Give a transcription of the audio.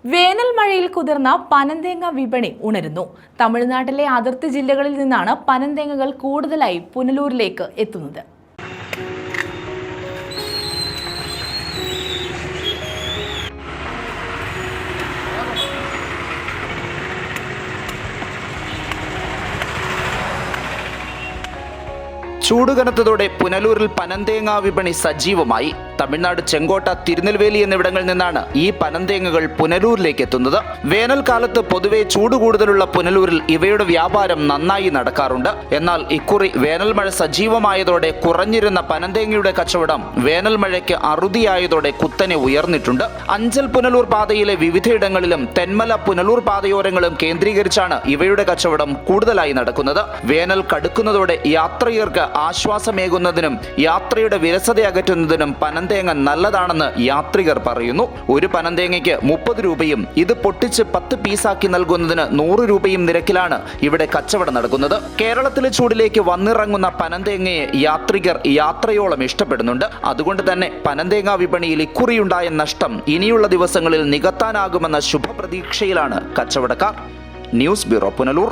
വേനൽ മഴയിൽ കുതിർന്ന പനന്തേങ്ങ വിപണി ഉണരുന്നു. തമിഴ്നാട്ടിലെ അതിർത്തി ജില്ലകളിൽ നിന്നാണ് പനന്തേങ്ങകൾ കൂടുതലായി പുനലൂരിലേക്ക് എത്തുന്നത്. ചൂടുകനത്തതോടെ പുനലൂരിൽ പനന്തേങ്ങ വിപണി സജീവമായി. തമിഴ്നാട് ചെങ്കോട്ട, തിരുനെൽവേലി എന്നിവിടങ്ങളിൽ നിന്നാണ് ഈ പനന്തേങ്ങകൾ പുനലൂരിലേക്ക് എത്തുന്നത്. വേനൽക്കാലത്ത് പൊതുവെ ചൂട് കൂടുതലുള്ള പുനലൂരിൽ ഇവയുടെ വ്യാപാരം നന്നായി നടക്കാറുണ്ട്. എന്നാൽ ഇക്കുറി വേനൽ മഴ സജീവമായതോടെ കുറഞ്ഞിരുന്ന പനന്തേങ്ങയുടെ കച്ചവടം വേനൽ മഴയ്ക്ക് അറുതിയായതോടെ കുത്തനെ ഉയർന്നിട്ടുണ്ട്. അഞ്ചൽ പുനലൂർ പാതയിലെ വിവിധയിടങ്ങളിലും തെന്മല പുനലൂർ പാതയോരങ്ങളും കേന്ദ്രീകരിച്ചാണ് ഇവയുടെ കച്ചവടം കൂടുതലായി നടക്കുന്നത്. വേനൽ കടുക്കുന്നതോടെ യാത്രികർക്ക് ആശ്വാസമേകുന്നതിനും യാത്രയുടെ വിരസത അകറ്റുന്നതിനും പനന്തേങ്ങ നല്ലതാണെന്ന് യാത്രികർ പറയുന്നു. ഒരു പനന്തേങ്ങയ്ക്ക് 30 രൂപയും ഇത് പൊട്ടിച്ച് 10 പീസാക്കി നൽകുന്നതിന് 100 രൂപയും നിരക്കിലാണ് ഇവിടെ കച്ചവടം നടക്കുന്നത്. കേരളത്തിലെ ചൂടിലേക്ക് വന്നിറങ്ങുന്ന പനന്തേങ്ങയെ യാത്രികർ യാത്രയോളം ഇഷ്ടപ്പെടുന്നുണ്ട്. അതുകൊണ്ട് തന്നെ പനന്തേങ്ങ വിപണിയിൽ ഇക്കുറിയുണ്ടായ നഷ്ടം ഇനിയുള്ള ദിവസങ്ങളിൽ നികത്താനാകുമെന്ന ശുഭപ്രതീക്ഷയിലാണ് കച്ചവടക്കാർ. News bureau, Punalur.